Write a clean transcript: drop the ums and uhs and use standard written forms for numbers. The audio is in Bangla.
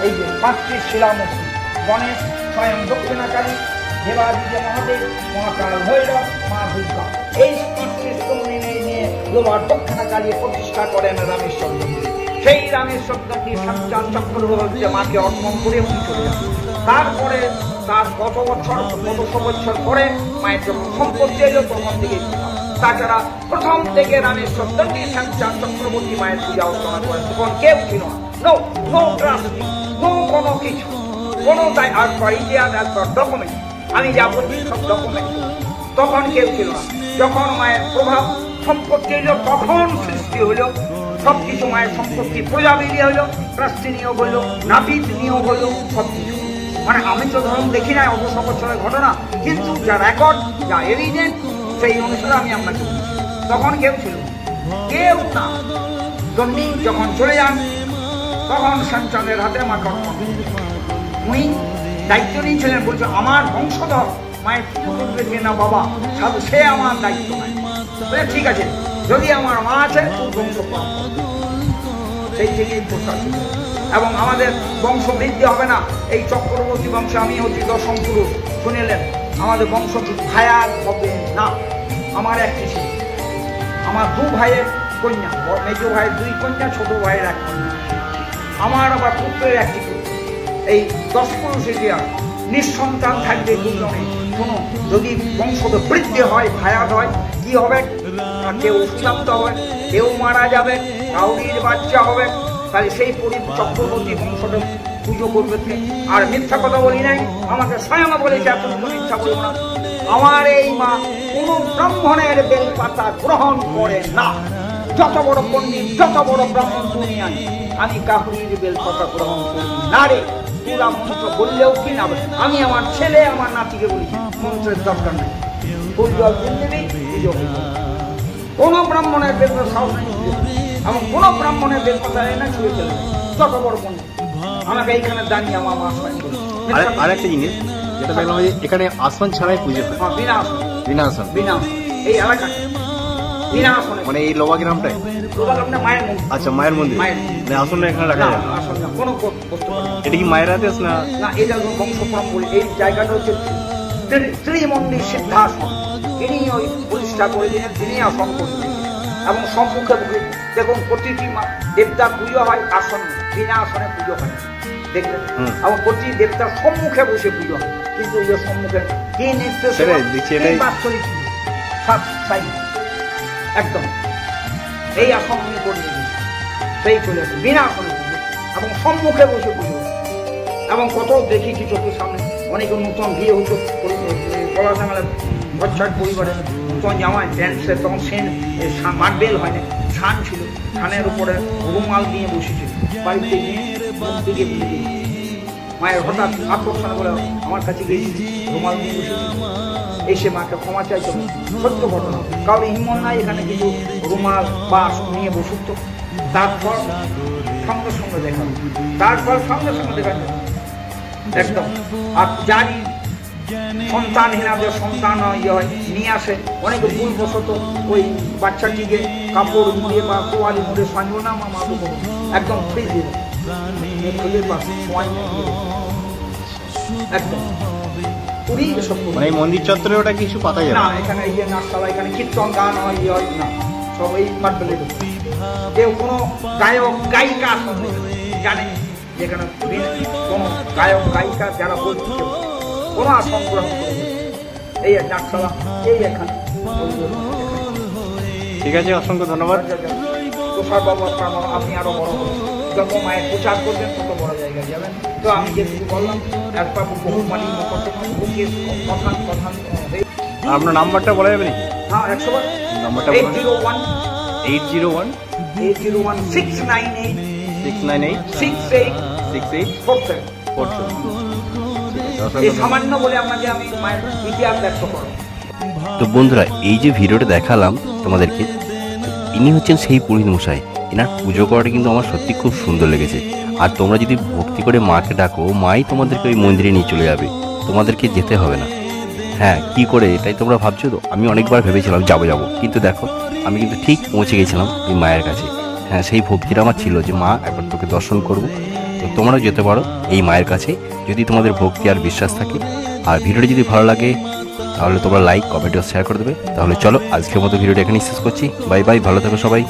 এই যে 5টি শিলামূর্তি, গণেশ স্বয়ং দক্ষিণাকালী, দেবাদিদেব মহাদেব, মহাকাল ভৈরব, মা দুর্গা, এই 5টি স্তম্ভ নিয়ে লোহার দক্ষিণাকালী প্রতিষ্ঠা করেন রামেশ্বর মন্দির। সেই রামেশ্বর মন্দির সঞ্চার চক্রবর্তী মাকে অর্পণ করে উনি চলে যান। তারপরে তার কতশো বছর পরে মায়ের যখন সম্পত্তি এলো তখন থেকে তাছাড়া প্রথম থেকে রামেশ্বর মন্দির সঞ্চার চক্রবর্তী মায়ের পূজা অর্চনা করেন। তখন কেউ ছিল না, নো ট্রাস্টি, নো কোনো কিছু, কোনো তাই আর ইতিহাস আর ডকুমেন্ট, আমি যা বলছি সব ডকুমেন্ট, তখন কেউ ছিল না। যখন মায়ের প্রভাব সম্পত্তি এলো তখন সৃষ্টি হইল সবকিছু। মায়ের সম্পত্তি প্রজাবিধি হইল, ট্রাস্টি নিয়োগ হইল, নাপিত নিয়োগ হইল, সবকিছু। মানে আমি তো ধরুন দেখি না অত বছরের ঘটনা, কিন্তু যা রেকর্ড, যা এভিডেন্স, সেই অনুসারে আমি আপনাকে বলছি তখন কেউ ছিল কেউ না। দণ্ডী যখন চলে যান তখন শ্যামচন্দ্রের হাতে মা কর্পণ, উনি দায়িত্ব নিয়েছিলেন, বলছে আমার বংশধর মায়ের পুজো করবে যে না বাবা, সে আমার দায়িত্ব নাই। বলে ঠিক আছে, যদি আমার মা আছে তুই বংশ সেই থেকেই প্রসাদ। এবং আমাদের বংশ বৃদ্ধি হবে না এই চক্রবর্তী বংশে, আমি হচ্ছি 10ম পুরুষ, শুনিলেন আমাদের বংশ ভায়ার হবে না। আমার একটি ছিল, আমার 2 ভাইয়ের কন্যা, মেজো ভাইয়ের 2 কন্যা, ছোট ভাইয়ের 1 কন্যা, আমার আবার পুত্রের 1টি পুত্র। এই 10 পুরুষে যে নিঃসন্তান থাকবে দুজনে। শোনো, যদি বংশ বৃদ্ধি হয়, ভায়াত হয়, কি হবে? কেউ অসুস্থ হবে, কেউ মারা যাবে, কাউরির বাচ্চা হবে, তাহলে সেই চক্রবর্তী বংশটা পুজো করবে। আর মিথ্যা কথা বলি নাই, আমাকে স্বয়ং বলেছে এত মিথ্যা বলবো না। আমার এই মা কোন ব্রাহ্মণের বেলপাতা গ্রহণ করে না। যত বড় পণ্ডিত, যত বড় ব্রাহ্মণ দুনিয়ায়, আমি কাকুরির বেলপাতা গ্রহণ করি না রে। পুরা মন্ত্র বললেও কি না, আমি আমার ছেলে আমার নাতিকে বলেছি মন্ত্রের দরকার নেই, ফুল জল দিলেই পুজো হয়ে যাবে। কোন ব্রাহ্মণের বেলপাতা সাহস নেই, এবং কোন ব্রাহ্মণের বেলপাতা না ছুঁয়ে চলে যায়। যত বড় পণ্ডিত আমাকে এইখানে দাঁড়িয়ে আমার মা আর একটা জিনিস যেটা দেখলাম, এখানে আসন ছাড়াই পুজো হয়। বিনা আসন, বিনা আসন, বিনা আসন, এই এলাকাটা বিনা আসন, মানে এই লোবা গ্রামটাই। মায়ের মন্দির। আচ্ছা, মায়ের মন্দির, মানে আসন এখানে রাখা যায় না। কোনো বস্তু এটা কি মায়ের হাতে আছে না? না, এটা বংশপরম বলে। এই জায়গাটা হচ্ছে ত্রিমন্দির সিদ্ধাসন, তিনি ওই প্রতিষ্ঠা করে দিলেন, তিনি আসন করলেন। এবং সম্মুখে দেখুন প্রতিটি দেবতার পুজো হয় আসন, বিনা আসনে পুজো হয়, দেখলেন? এবং প্রতি দেবতার সম্মুখে বসে পুজো হয়, কিন্তু ওই সম্মুখে কি নির্দেশ একদম এই আসন উনি করে দিলেন, সেই চলে আসে বিনা আসনে পুজো এবং সম্মুখে বসে পুজো। এবং কত দেখেছি চোখের সামনে, অনেকে নতুন বিয়ে হতো পলাশাঙ্গালে বচ্চার পরিবারে, নতুন জামাই প্যান্ট, তখন সেন মার্বেল হয় না, ছান ছিল, ছানের উপরে রুমাল দিয়ে বসেছিল, বাড়িতে গিয়ে দিকে মায়ের হঠাৎ আকর্ষণ বলে আমার কাছে গিয়েছি, রুমাল দিয়ে বসেছিল, এসে মাকে ক্ষমা চাইতো। সত্য ঘটনা, কারোর হিম্মত নাই এখানে কিছু রুমাল বা নিয়ে বসত। তারপর সঙ্গে সঙ্গে দেখা, তারপর সঙ্গে সঙ্গে দেখা একদম। আর জানি সন্তানহীনাদের সন্তান ইয়ে হয়, নিয়ে আসে, অনেকে ভুলবশত ওই বাচ্চাটিকে কাপড় মুড়ে বা তোয়ালি মুড়ে সাজবো না, মা একদম ফ্রি দিব একদম। মন্দির চত্বরে ওটা কিছু পাতা যায় না, এখানে এই যে নাচতলা, এখানে কীর্তন গান হয়, ইয়ে হয় না, সব এই মার্বেলে। কেউ কোনো গায়ক গায়িকা জানে যেখানে কোনো গায়ক গায়িকা যারা বলছে কোনো আসন গ্রহণ করবে, এই নাচতলা, এই এখানে। ঠিক আছে, অসংখ্য ধন্যবাদ। তুষার বাবু আপনি আরো বড় হবেন, যত মায়ের প্রচার করবেন তত বড় জায়গায় যাবেন। তো আমি যেটুকু বললাম, একবার বহু মানি কথা। আপনার নাম্বারটা বলা যাবে নাকি? হ্যাঁ, 100বার নাম্বারটা 801 698 68 47। এই সামান্য বলে আপনাকে আমি মায়ের ইতিহাস ব্যক্ত করব। তো বন্ধুরা, এই যে ভিডিওটা দেখালাম তোমাদেরকে, ইনি হচ্ছেন সেই পুরোহিত মশাই। এনার পুজো করাটা কিন্তু আমার সত্যি খুব সুন্দর লেগেছে। আর তোমরা যদি ভক্তি করে মাকে ডাকো, মাই তোমাদেরকে ওই মন্দিরে নিয়ে চলে যাবে, তোমাদেরকে যেতে হবে না। হ্যাঁ কি করে, এটাই তোমরা ভাবছো তো। আমি অনেকবার ভেবেছিলাম যাবো কিন্তু দেখো আমি কিন্তু ঠিক পৌঁছে গেছিলাম এই মায়ের কাছে। হ্যাঁ, সেই ভক্তিটা আমার ছিল যে মা একবার তোকে দর্শন করব। তো তোমরাও যেতে পারো এই মায়ের কাছে যদি তোমাদের ভক্তি আর বিশ্বাস থাকে। আর ভিডিওটি যদি ভালো লাগে তাহলে তোমরা লাইক, কমেন্ট ও শেয়ার করে দেবে। তাহলে চলো আজকের মতো ভিডিওটা এখানেই শেষ করছি। বাই বাই, ভালো থাকো সবাই।